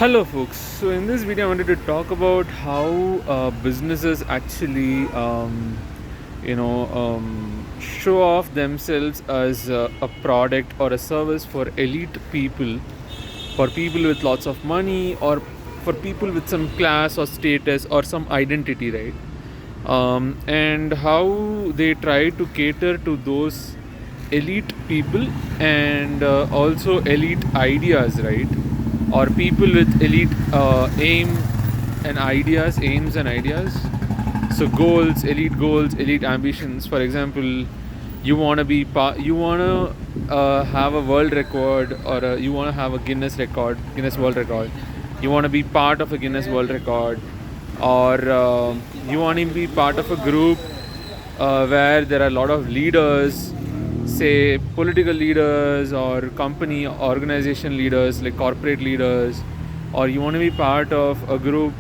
Hello, folks. So, in this video, I wanted to talk about how businesses actually, show off themselves as a product or a service for elite people, for people with lots of money, or for people with some class or status or some identity, right? And how they try to cater to those elite people and also elite ideas, right? Or people with elite aims and ideas. So goals, elite ambitions. For example, you want to be you want to have a world record, or you want to have a Guinness World Record. You want to be part of a Guinness World Record, or you want to be part of a group where there are a lot of leaders, say political leaders or company organization leaders like corporate leaders, or you want to be part of a group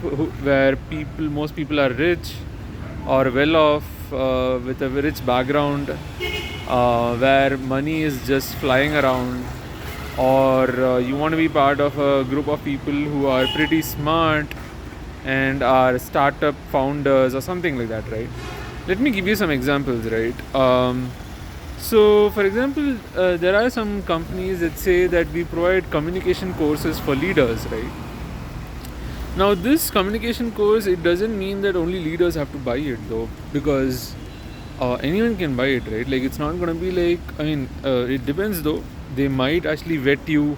where most people are rich or well off, with a rich background, where money is just flying around, or you want to be part of a group of people who are pretty smart and are startup founders or something like that, right? Let me give you some examples, right? So, for example, there are some companies that say that we provide communication courses for leaders, right? Now, this communication course, it doesn't mean that only leaders have to buy it, though, because anyone can buy it, right? Like, it's not going to be like, it depends, though. They might actually vet you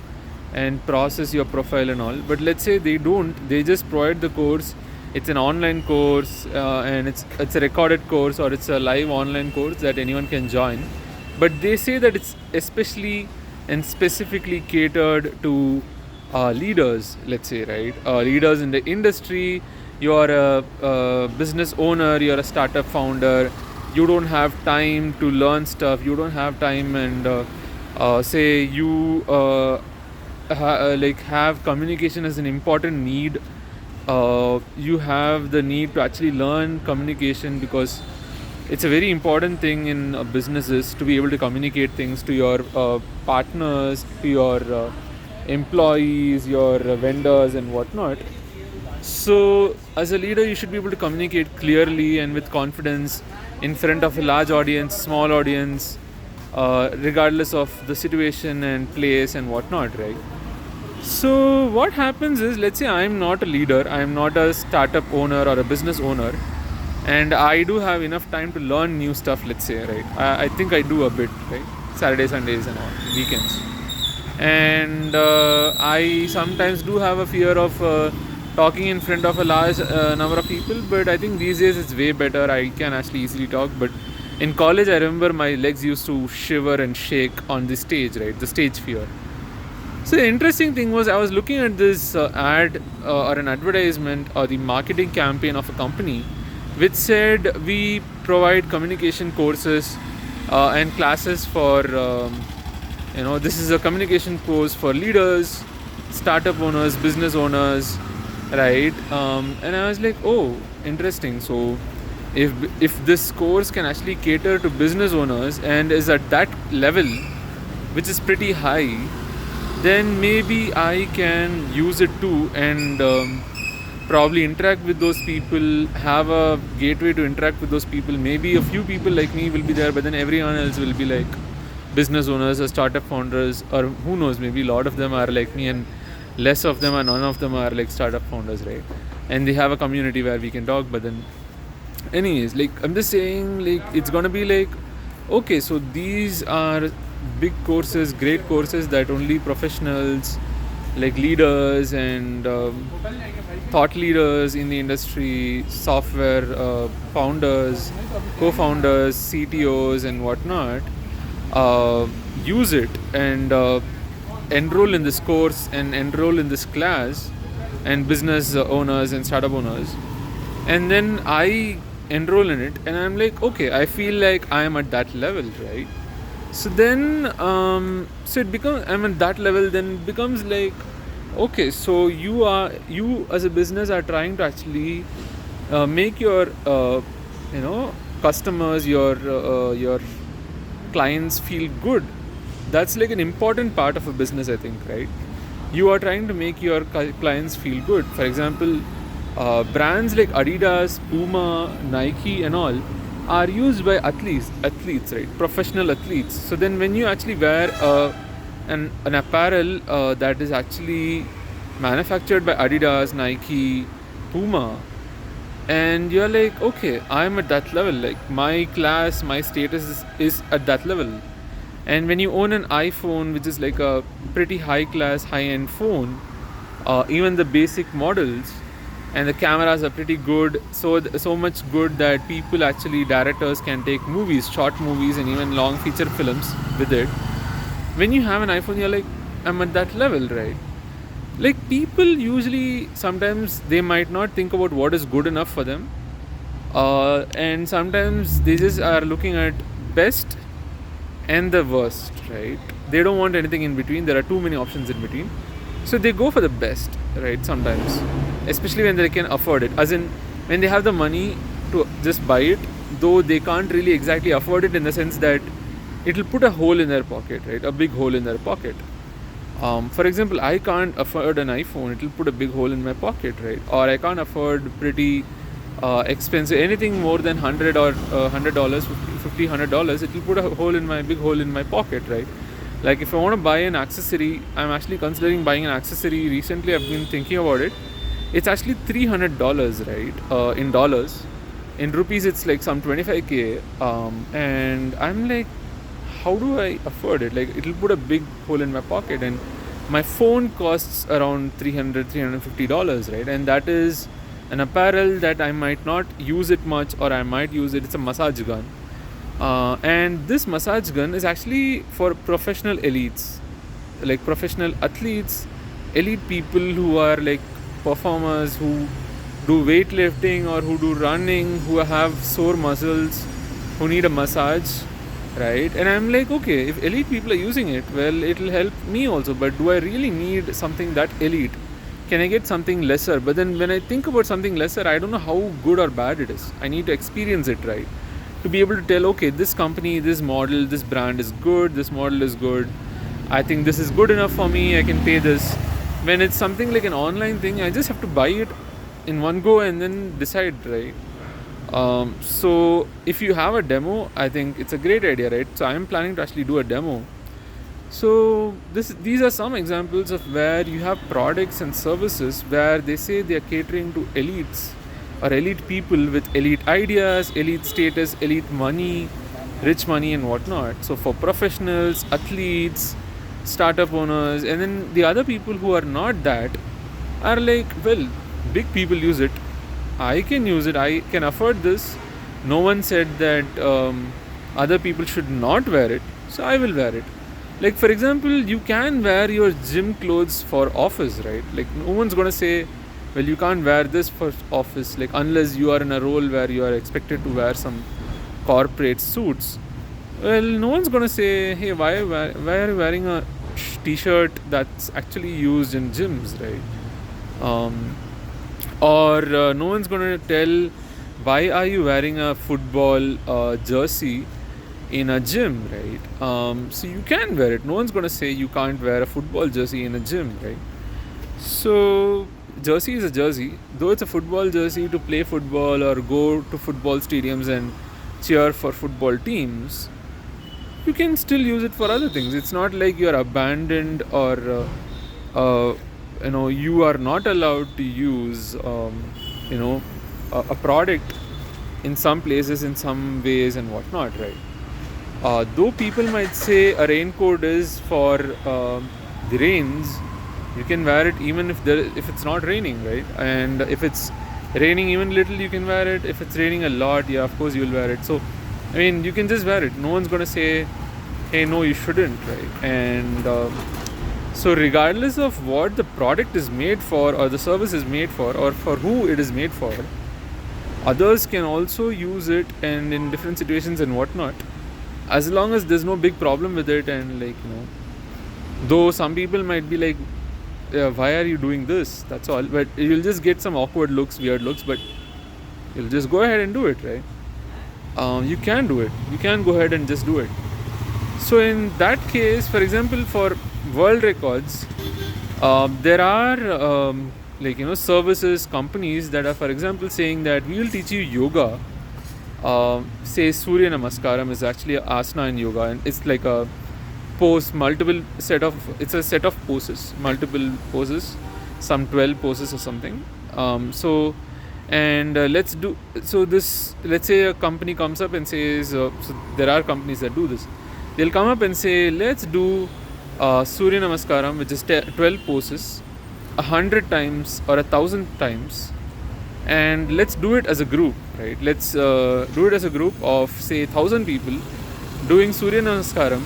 and process your profile and all, but let's say they don't. They just provide the course. It's an online course, and it's a recorded course, or it's a live online course that anyone can join. But they say that it's especially and specifically catered to leaders, let's say, right? Leaders in the industry. You are a business owner, you're a startup founder, you don't have time to learn stuff, you don't have time, and say you have communication as an important need. You have the need to actually learn communication, because it's a very important thing in businesses to be able to communicate things to your partners, to your employees, your vendors, and whatnot. So, as a leader, you should be able to communicate clearly and with confidence in front of a large audience, small audience, regardless of the situation and place and whatnot, right? So, what happens is, let's say I'm not a leader, I'm not a startup owner or a business owner, and I do have enough time to learn new stuff, let's say, right? I think I do a bit, right? Saturday, Sundays, and all, weekends. And I sometimes do have a fear of talking in front of a large number of people, but I think these days it's way better. I can actually easily talk. But in college, I remember my legs used to shiver and shake on the stage, right? The stage fear. So the interesting thing was, I was looking at this ad or an advertisement or the marketing campaign of a company, which said we provide communication courses and classes for, this is a communication course for leaders, startup owners, business owners, right? And I was like, oh, interesting. So if this course can actually cater to business owners and is at that level, which is pretty high, then maybe I can use it too, and probably interact with those people, have a gateway to interact with those people. Maybe a few people like me will be there, but then everyone else will be like business owners or startup founders, or who knows, maybe a lot of them are like me and less of them, or none of them are like startup founders, right? And they have a community where we can talk. But then anyways, like, I'm just saying, like, it's gonna be like, okay, so these are big courses, great courses that only professionals like leaders and thought leaders in the industry, software founders, co-founders, CTOs and whatnot use it, and enroll in this course and enroll in this class, and business owners and startup owners. And then I enroll in it, and I'm like, okay, I feel like I'm at that level, right? So then, so it becomes, I'm at that level, then it becomes like, okay, so you as a business are trying to actually make your, customers, your clients feel good. That's like an important part of a business, I think, right? you are trying to make your clients feel good. For example, brands like Adidas, Puma, Nike and all are used by athletes, right? Professional athletes. So then when you actually wear an apparel that is actually manufactured by Adidas, Nike, Puma, and you're like, okay, I'm at that level, like my class, my status is at that level. And when you own an iPhone, which is like a pretty high class, high end phone, even the basic models, and the cameras are pretty good, so much good that people actually, directors can take movies, short movies and even long feature films with it. When you have an iPhone, you're like, I'm at that level, right? Like, people usually, sometimes they might not think about what is good enough for them, and sometimes they just are looking at best and the worst, right? They don't want anything in between. There are too many options in between, so they go for the best, right? Sometimes, especially when they can afford it, as in when they have the money to just buy it, though they can't really exactly afford it, in the sense that it'll put a hole in their pocket, right? A big hole in their pocket. For example, I can't afford an iPhone, it'll put a big hole in my pocket, right? Or I can't afford pretty expensive, anything more than $100 or $100, $100, it'll put a big hole in my pocket, right? Like, if I want to buy an accessory, I'm actually considering buying an accessory. Recently I've been thinking about it. It's actually $300, right? In dollars. In rupees it's like some 25k, and I'm like, how do I afford it? Like, it'll put a big hole in my pocket, and my phone costs around $350, right? And that is an apparel that I might not use it much, or I might use it. It's a massage gun, and this massage gun is actually for professional elites, like professional athletes, elite people who are like performers, who do weightlifting or who do running, who have sore muscles, who need a massage, right? And I'm like, okay, if elite people are using it, well, it'll help me also. But do I really need something that elite? Can I get something lesser? But then when I think about something lesser, I don't know how good or bad it is. I need to experience it, right? To be able to tell, okay, this company, this model, this brand is good, this model is good, I think this is good enough for me, I can pay this. When it's something like an online thing, I just have to buy it in one go and then decide, right? So if you have a demo, I think it's a great idea, right? So I'm planning to actually do a demo. So these are some examples of where you have products and services where they say they are catering to elites or elite people with elite ideas, elite status, elite money, rich money and whatnot. So for professionals, athletes, startup owners, and then the other people who are not that are like, well, big people use it, I can use it, I can afford this. No one said that other people should not wear it, so I will wear it. Like, for example, you can wear your gym clothes for office, right? Like, no one's gonna say, well, you can't wear this for office, like, unless you are in a role where you are expected to wear some corporate suits. Well, no one's gonna say, hey, why are you wearing a t-shirt that's actually used in gyms, right? Or no one's gonna tell, why are you wearing a football jersey in a gym, right? So you can wear it. No one's gonna say you can't wear a football jersey in a gym, right? So jersey is a jersey. Though it's a football jersey to play football or go to football stadiums and cheer for football teams, you can still use it for other things. It's not like you're abandoned or you are not allowed to use a product in some places, in some ways and whatnot, right? Though people might say a raincoat is for the rains, you can wear it even if it's not raining, right? And if it's raining even little, you can wear it. If it's raining a lot, yeah, of course you will wear it. So I mean, you can just wear it. No one's gonna say, hey, no, you shouldn't, right? And so regardless of what the product is made for, or the service is made for, or for who it is made for, others can also use it, and in different situations and whatnot, as long as there's no big problem with it. And though some people might be like, why are you doing this? That's all. But you'll just get some awkward looks, weird looks, but you'll just go ahead and do it, right? You can do it. You can go ahead and just do it. So in that case, for example, for world records, There are services companies that are, for example, saying that we will teach you yoga. Say Surya Namaskaram is actually a asana in yoga, and it's like a pose, it's a set of poses, multiple poses, some 12 poses or something. So and let's do so this let's say a company comes up and says, so there are companies that do this. They'll come up and say, let's do Surya Namaskaram, which is 12 poses, 100 times or 1,000 times, and let's do it as a group, right? Let's do it as a group of say 1,000 people doing Surya Namaskaram.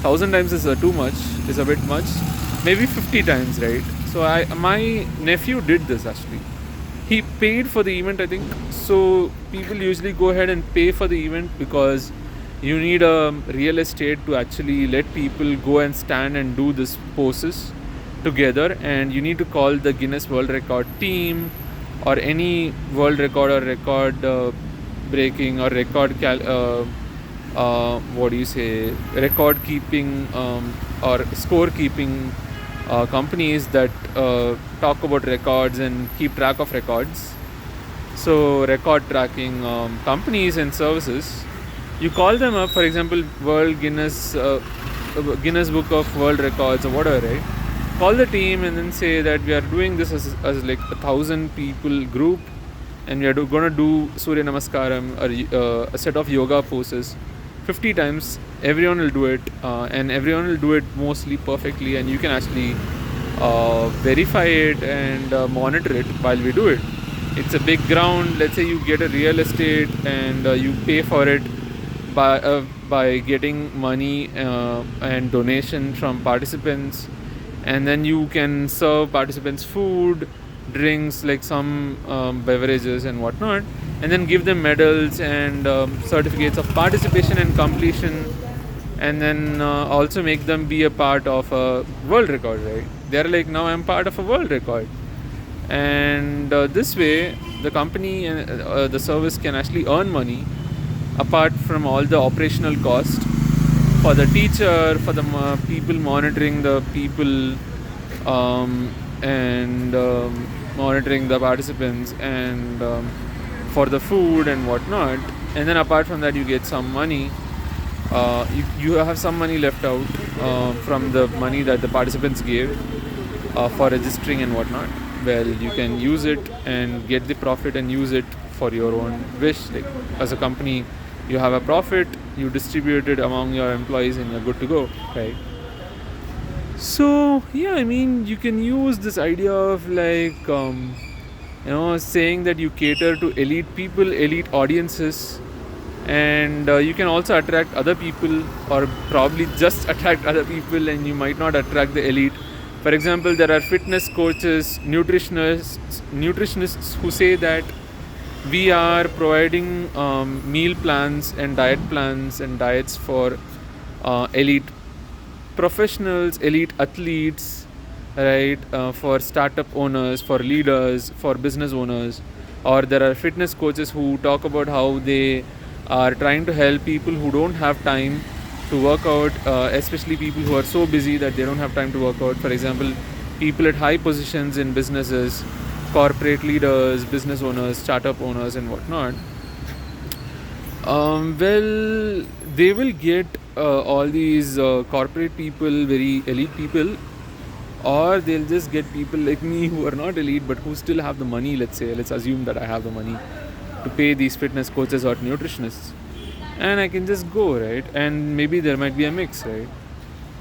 1,000 times is too much, is a bit much. Maybe 50 times, right? So my nephew did this actually. He paid for the event, I think. So people usually go ahead and pay for the event because you need a real estate to actually let people go and stand and do this poses together, and you need to call the Guinness World Record team or any world record or record breaking or record record keeping or score keeping companies that talk about records and keep track of records. So record tracking companies and services, you call them up, for example, Guinness Book of World Records or whatever, right? Call the team and then say that we are doing this as like 1,000 people group, and we are going to do Surya Namaskaram or a set of yoga poses 50 times. Everyone will do it, and everyone will do it mostly perfectly, and you can actually verify it and monitor it while we do it. It's a big ground. Let's say you get a real estate and you pay for it by getting money and donation from participants, and then you can serve participants food, drinks, like some beverages and whatnot, and then give them medals and certificates of participation and completion, and then also make them be a part of a world record, right? They're like, now I'm part of a world record, and this way the company and the service can actually earn money apart from all the operational cost for the teacher, for the people monitoring the people, and monitoring the participants, and for the food and whatnot. And then apart from that, you get some money. You have some money left out from the money that the participants gave for registering and whatnot. Well, you can use it and get the profit and use it for your own wish. Like, as a company, you have a profit, you distribute it among your employees, and you're good to go, right? So yeah, I mean, you can use this idea of like saying that you cater to elite people, elite audiences, and you can also attract other people, or probably just attract other people, and you might not attract the elite. For example, there are fitness coaches, nutritionists who say that we are providing meal plans and diet plans and diets for elite professionals, elite athletes, right? For startup owners, for leaders, for business owners. Or there are fitness coaches who talk about how they are trying to help people who don't have time to work out, especially people who are so busy that they don't have time to work out. For example, people at high positions in businesses, corporate leaders, business owners, startup owners, and whatnot. Well, they will get all these corporate people, very elite people, or they'll just get people like me who are not elite but who still have the money. Let's assume that I have the money to pay these fitness coaches or nutritionists, and I can just go, right? And maybe there might be a mix, right?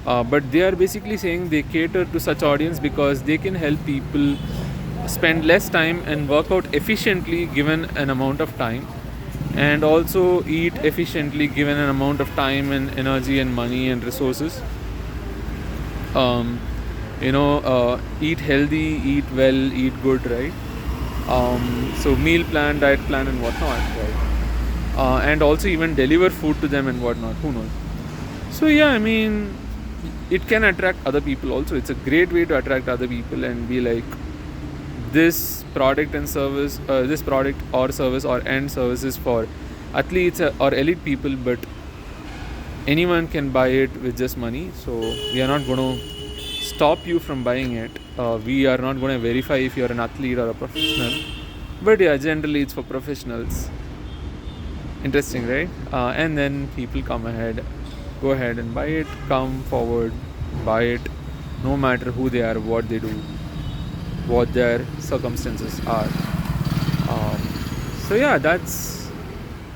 But they are basically saying they cater to such audience because they can help people spend less time and work out efficiently given an amount of time, and also eat efficiently given an amount of time and energy and money and resources. Eat healthy, eat well, eat good, right? So meal plan, diet plan, and whatnot, right? And also even deliver food to them and whatnot, who knows. So yeah, I mean, it can attract other people also. It's a great way to attract other people and be like, this product and service, this product or service or end services for athletes or elite people, but anyone can buy it with just money. So we are not going to stop you from buying it. We are not going to verify if you're an athlete or a professional, but yeah, generally it's for professionals. Interesting, right? And then people go ahead and buy it, come forward, buy it, no matter who they are, what they do, what their circumstances are. um, so yeah, that's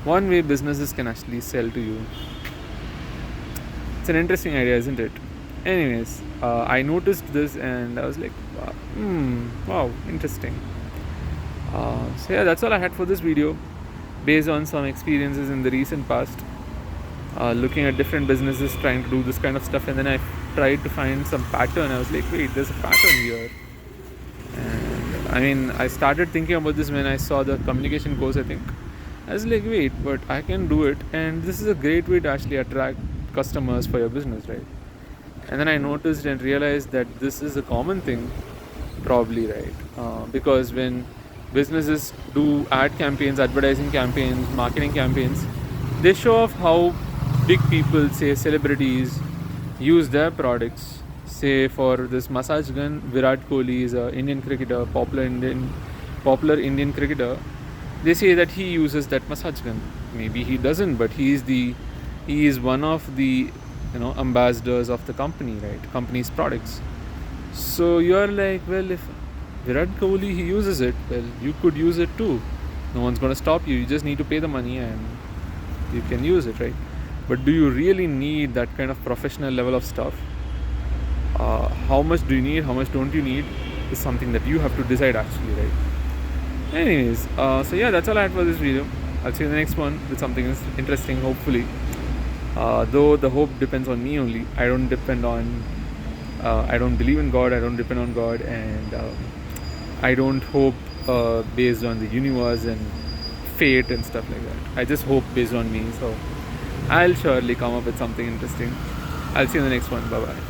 one way businesses can actually sell to you. It's an interesting idea, isn't it? Anyways, I noticed this and I was like, wow, interesting. So yeah, that's all I had for this video, based on some experiences in the recent past, looking at different businesses trying to do this kind of stuff, and then I tried to find some pattern. I was like, wait, there's a pattern here. And I mean, I started thinking about this when I saw the communication course, I think. I was like, wait, but I can do it, and this is a great way to actually attract customers for your business, right? And then I noticed and realized that this is a common thing, probably, right? Because when businesses do ad campaigns, advertising campaigns, marketing campaigns, they show off how big people, say celebrities, use their products. Say for this massage gun, Virat Kohli is an Indian cricketer, popular Indian cricketer. They say that he uses that massage gun. Maybe he doesn't, but he is one of the ambassadors of the company, right? Company's products. So you're like, well, if Virat Kohli he uses it, well, you could use it too. No one's gonna stop you. You just need to pay the money and you can use it, right? But do you really need that kind of professional level of stuff? How much do you need? How much don't you need? Is something that you have to decide actually, right? Anyways, so yeah, that's all I had for this video. I'll see you in the next one with something interesting, hopefully. Though the hope depends on me only. I don't believe in God. I don't depend on God, and I don't hope based on the universe and fate and stuff like that. I just hope based on me. So I'll surely come up with something interesting. I'll see you in the next one. Bye bye.